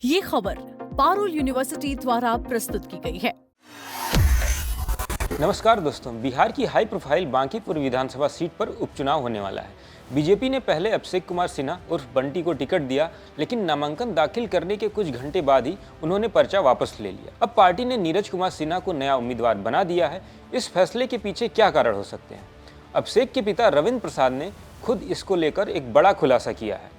ये खबर पारुल यूनिवर्सिटी द्वारा प्रस्तुत की गई है। नमस्कार दोस्तों, बिहार की हाई प्रोफाइल बांकीपुर विधानसभा सीट पर उपचुनाव होने वाला है। बीजेपी ने पहले अभिषेक कुमार सिन्हा उर्फ बंटी को टिकट दिया, लेकिन नामांकन दाखिल करने के कुछ घंटे बाद ही उन्होंने पर्चा वापस ले लिया। अब पार्टी ने नीरज कुमार सिन्हा को नया उम्मीदवार बना दिया है। इस फैसले के पीछे क्या कारण हो सकते हैं? अभिषेक के पिता रविंद्र प्रसाद ने खुद इसको लेकर एक बड़ा खुलासा किया है।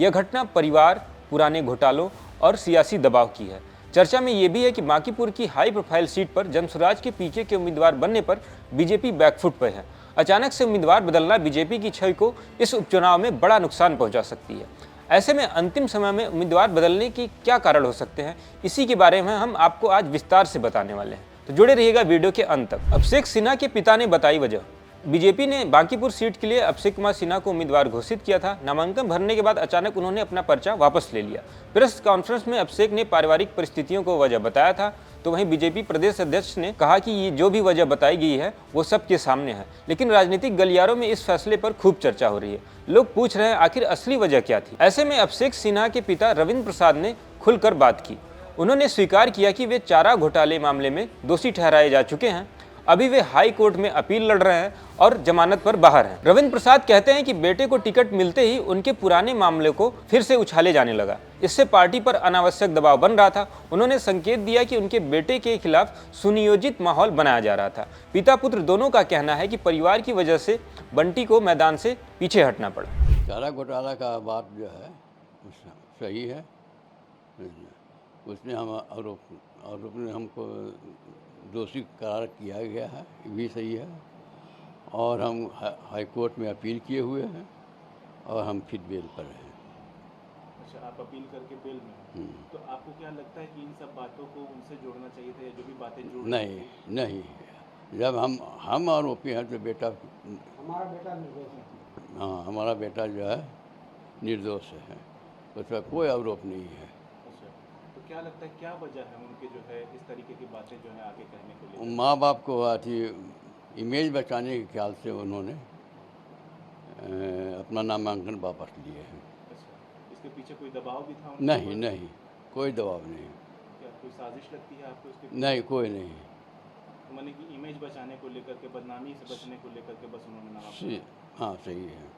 यह घटना परिवार, पुराने घोटालों और सियासी दबाव की है। चर्चा में यह भी है कि बांकीपुर की हाई प्रोफाइल सीट पर जनसुराज के पीछे के उम्मीदवार बनने पर बीजेपी बैकफुट पर है। अचानक से उम्मीदवार बदलना बीजेपी की छवि को इस उपचुनाव में बड़ा नुकसान पहुंचा सकती है। ऐसे में अंतिम समय में उम्मीदवार बदलने के क्या कारण हो सकते हैं, इसी के बारे में हम आपको आज विस्तार से बताने वाले हैं, तो जुड़े रहिएगा वीडियो के अंत तक। अभिषेक सिन्हा के पिता ने बताई वजह। बीजेपी ने बांकीपुर सीट के लिए अभिषेक कुमार सिन्हा को उम्मीदवार घोषित किया था। नामांकन भरने के बाद अचानक उन्होंने अपना पर्चा वापस ले लिया। प्रेस कॉन्फ्रेंस में अभिषेक ने पारिवारिक परिस्थितियों को वजह बताया था, तो वहीं बीजेपी प्रदेश अध्यक्ष ने कहा कि ये जो भी वजह बताई गई है वो सबके सामने है। लेकिन राजनीतिक गलियारों में इस फैसले पर खूब चर्चा हो रही है। लोग पूछ रहे हैं आखिर असली वजह क्या थी। ऐसे में अभिषेक सिन्हा के पिता रविंद्र प्रसाद ने खुलकर बात की। उन्होंने स्वीकार किया कि वे चारा घोटाले मामले में दोषी ठहराए जा चुके हैं। अभी वे हाई कोर्ट में अपील लड़ रहे हैं और जमानत पर बाहर हैं। रविंद्र प्रसाद कहते हैं कि बेटे को टिकट मिलते ही उनके पुराने मामले को फिर से उछाले जाने लगा। इससे पार्टी पर अनावश्यक दबाव बन रहा था। उन्होंने संकेत दिया कि उनके बेटे के खिलाफ सुनियोजित माहौल बनाया जा रहा था। पिता पुत्र दोनों का कहना है कि परिवार की वजह से बंटी को मैदान से पीछे हटना पड़ा। चारा घोटाला का बात जो है सही है। उसमें हम आरोप ने हमको दोषी करार किया गया है, ये भी सही है। और हम हाई कोर्ट में अपील किए हुए हैं और हम फिर बेल पर हैं। अच्छा, आप अपील करके बेल में हैं। तो आपको क्या लगता है कि इन सब बातों को उनसे जोड़ना चाहिए था, या जो भी बातें जोड़ नहीं, जब हम आरोपी हैं तो बेटा हमारा बेटा निर्दोष है। हाँ, हमारा बेटा जो है निर्दोष है, उसका कोई आरोप नहीं है। तो क्या लगता है क्या वजह है उनके जो है इस तरीके की बातें जो है आगे कहने को लेकर? माँ बाप को इमेज बचाने के ख्याल से उन्होंने अपना नामांकन वापस लिए हैं। अच्छा, इसके पीछे कोई दबाव भी था? नहीं, कोई दबाव नहीं। क्या कोई साजिश लगती है आपको इसके? नहीं, कोई नहीं। माने कि इमेज बचाने को लेकर के, बदनामी से बचने को लेकर के बस उन्होंने नामांकन? हाँ, सही है।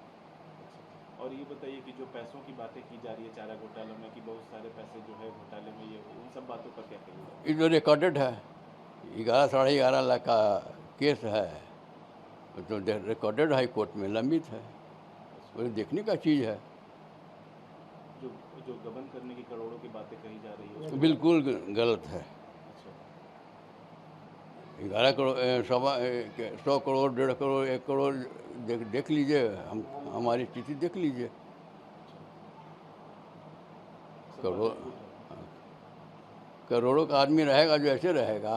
और ये बताइए कि जो पैसों की बातें की जा रही है चारा घोटाले में, कि बहुत सारे पैसे जो है घोटाले में, ये उन सब बातों पर क्या कहिएगा? ये जो रिकॉर्डेड है 11 साढ़े 11 लाख का केस है, तो रिकॉर्डेड हाई कोर्ट में लंबित है, वो देखने का चीज़ है। जो गबन करने की करोड़ों की बातें कही जा रही है, बिल्कुल गलत है। अच्छा, 11 करोड़ 100 करोड़ 1.5 करोड़ 1 करोड़ देख लीजिए, हमारी स्थिति देख लीजिए। करोड़ों का आदमी रहेगा जो ऐसे रहेगा।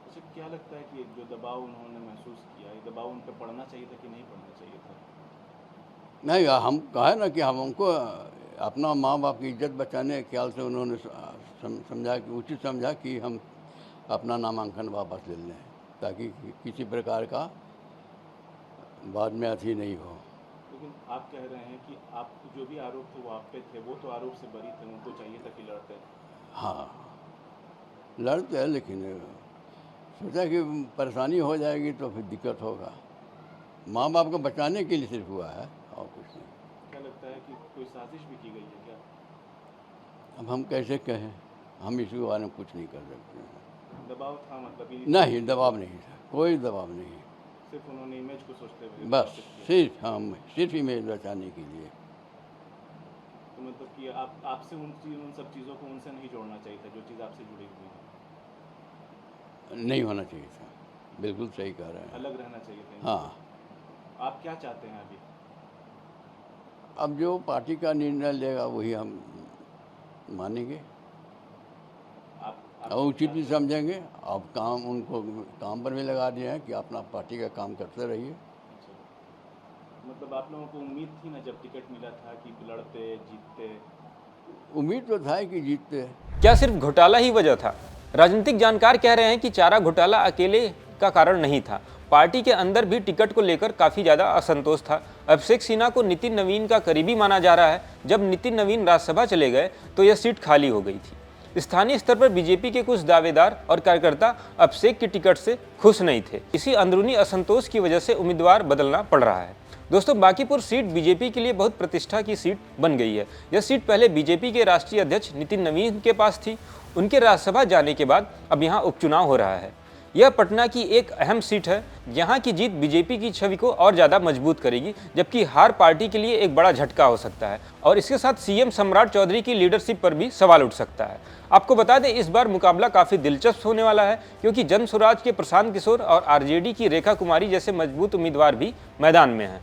अच्छा, क्या लगता है कि जो दबाव उन्होंने महसूस किया, ये दबाव उन पर पड़ना चाहिए था कि नहीं पड़ना चाहिए था? नहीं, हम कहा ना कि हमको अपना माँ बाप की इज्जत बचाने के ख्याल से उन्होंने समझा कि उचित समझा कि हम अपना नामांकन वापस ले लें, ताकि किसी प्रकार का बाद में अथी नहीं हो। लेकिन आप कह रहे हैं कि आप जो भी आरोप थे वो आप पे थे, वो तो आरोप से बरी थे, उनको चाहिए था कि लड़ते। हाँ, लड़ते हैं, लेकिन सोचा कि परेशानी हो जाएगी तो फिर दिक्कत होगा। माँ बाप को बचाने के लिए सिर्फ हुआ है और कुछ नहीं। क्या लगता है कि कोई साजिश भी की गई है क्या? अब हम कैसे कहें, हम इसके बारे में कुछ नहीं कर सकते हैं। दबाव था मतलब? नहीं, दबाव नहीं था, कोई दबाव नहीं। सिर्फ उन्होंने इमेज को सोचते हुए बस सिर्फ इमेज बचाने के लिए। तो मतलब कि आपसे उन सब चीज़ों को उनसे नहीं जोड़ना चाहिए था, जो चीज़ आपसे जुड़ी हुई है? नहीं होना चाहिए था, बिल्कुल सही कह रहे हैं। अलग रहना चाहिए था। हाँ, आप क्या चाहते हैं अभी? अब जो पार्टी का निर्णय लेगा वही हम मानेंगे आप और उचित भी समझेंगे। अब उनको काम पर भी लगा दिए हैं कि अपना पार्टी का काम करते रहिए। अच्छा, मतलब आप लोगों को उम्मीद थी ना जब टिकट मिला था कि लड़ते जीतते? उम्मीद तो था कि जीतते। क्या सिर्फ घोटाला ही वजह था? राजनीतिक जानकार कह रहे हैं कि चारा घोटाला अकेले का कारण नहीं था। पार्टी के अंदर भी टिकट को लेकर काफ़ी ज़्यादा असंतोष था। अभिषेक सिन्हा को नितिन नवीन का करीबी माना जा रहा है। जब नितिन नवीन राज्यसभा चले गए तो यह सीट खाली हो गई थी। स्थानीय स्तर पर बीजेपी के कुछ दावेदार और कार्यकर्ता अभिषेक की टिकट से खुश नहीं थे। इसी अंदरूनी असंतोष की वजह से उम्मीदवार बदलना पड़ रहा है। दोस्तों, बांकीपुर सीट बीजेपी के लिए बहुत प्रतिष्ठा की सीट बन गई है। यह सीट पहले बीजेपी के राष्ट्रीय अध्यक्ष नितिन नवीन के पास थी। उनके राज्यसभा जाने के बाद अब यहाँ उपचुनाव हो रहा है। यह पटना की एक अहम सीट है। यहाँ की जीत बीजेपी की छवि को और ज़्यादा मजबूत करेगी, जबकि हार पार्टी के लिए एक बड़ा झटका हो सकता है और इसके साथ सीएम सम्राट चौधरी की लीडरशिप पर भी सवाल उठ सकता है। आपको बता दें, इस बार मुकाबला काफ़ी दिलचस्प होने वाला है, क्योंकि जन स्वराज के प्रशांत किशोर और आरजेडी की रेखा कुमारी जैसे मजबूत उम्मीदवार भी मैदान में हैं।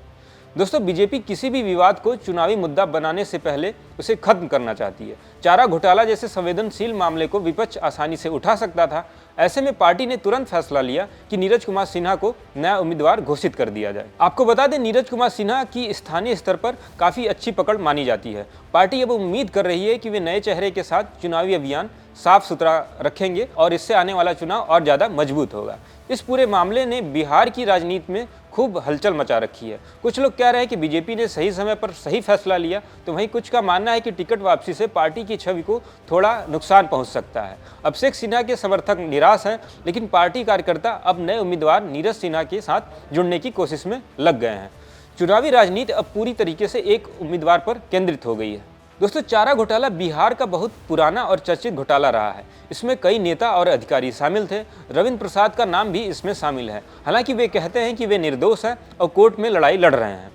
दोस्तों, बीजेपी किसी भी विवाद को चुनावी मुद्दा बनाने से पहले उसे खत्म करना चाहती है। चारा घोटाला जैसे संवेदनशील मामले को विपक्ष आसानी से उठा सकता था। ऐसे में पार्टी ने तुरंत फैसला लिया कि नीरज कुमार सिन्हा को नया उम्मीदवार घोषित कर दिया जाए। आपको बता दें, नीरज कुमार सिन्हा की स्थानीय स्तर पर काफ़ी अच्छी पकड़ मानी जाती है। पार्टी अब उम्मीद कर रही है कि वे नए चेहरे के साथ चुनावी अभियान साफ सुथरा रखेंगे और इससे आने वाला चुनाव और ज़्यादा मजबूत होगा। इस पूरे मामले ने बिहार की राजनीति में खूब हलचल मचा रखी है। कुछ लोग कह रहे हैं कि बीजेपी ने सही समय पर सही फैसला लिया, तो वहीं कुछ का मानना है कि टिकट वापसी से पार्टी की छवि को थोड़ा नुकसान पहुंच सकता है। अभिषेक सिन्हा के समर्थक निराश हैं, लेकिन पार्टी कार्यकर्ता अब नए उम्मीदवार नीरज सिन्हा के साथ जुड़ने की कोशिश में लग गए हैं। चुनावी राजनीति अब पूरी तरीके से एक उम्मीदवार पर केंद्रित हो गई है। दोस्तों, चारा घोटाला बिहार का बहुत पुराना और चर्चित घोटाला रहा है। इसमें कई नेता और अधिकारी शामिल थे। रविंद्र प्रसाद का नाम भी इसमें शामिल है। हालांकि वे कहते हैं कि वे निर्दोष हैं और कोर्ट में लड़ाई लड़ रहे हैं।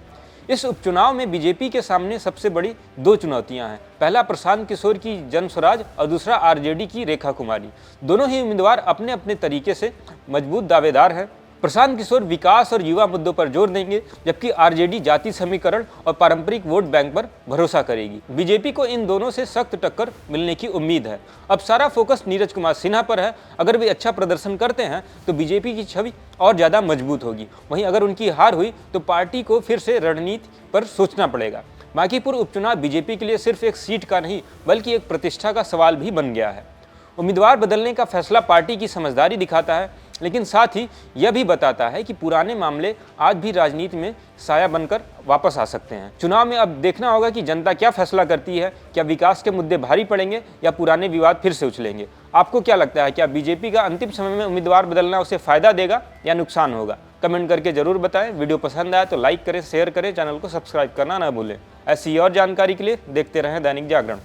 इस उपचुनाव में बीजेपी के सामने सबसे बड़ी दो चुनौतियां हैं। पहला प्रशांत किशोर की जन स्वराज और दूसरा आरजेडी की रेखा कुमारी। दोनों ही उम्मीदवार अपने अपने तरीके से मजबूत दावेदार हैं। प्रशांत किशोर विकास और युवा मुद्दों पर जोर देंगे, जबकि आरजेडी जाति समीकरण और पारंपरिक वोट बैंक पर भरोसा करेगी। बीजेपी को इन दोनों से सख्त टक्कर मिलने की उम्मीद है। अब सारा फोकस नीरज कुमार सिन्हा पर है। अगर वे अच्छा प्रदर्शन करते हैं तो बीजेपी की छवि और ज़्यादा मजबूत होगी। वहीं अगर उनकी हार हुई तो पार्टी को फिर से रणनीति पर सोचना पड़ेगा। बांकीपुर उपचुनाव बीजेपी के लिए सिर्फ एक सीट का नहीं, बल्कि एक प्रतिष्ठा का सवाल भी बन गया है। उम्मीदवार बदलने का फैसला पार्टी की समझदारी दिखाता है, लेकिन साथ ही यह भी बताता है कि पुराने मामले आज भी राजनीति में साया बनकर वापस आ सकते हैं। चुनाव में अब देखना होगा कि जनता क्या फैसला करती है। क्या विकास के मुद्दे भारी पड़ेंगे या पुराने विवाद फिर से उछलेंगे? आपको क्या लगता है, क्या बीजेपी का अंतिम समय में उम्मीदवार बदलना उसे फायदा देगा या नुकसान होगा? कमेंट करके जरूर बताएं। वीडियो पसंद आया तो लाइक करें, शेयर करें, चैनल को सब्सक्राइब करना ना भूलें। ऐसी और जानकारी के लिए देखते रहें दैनिक जागरण।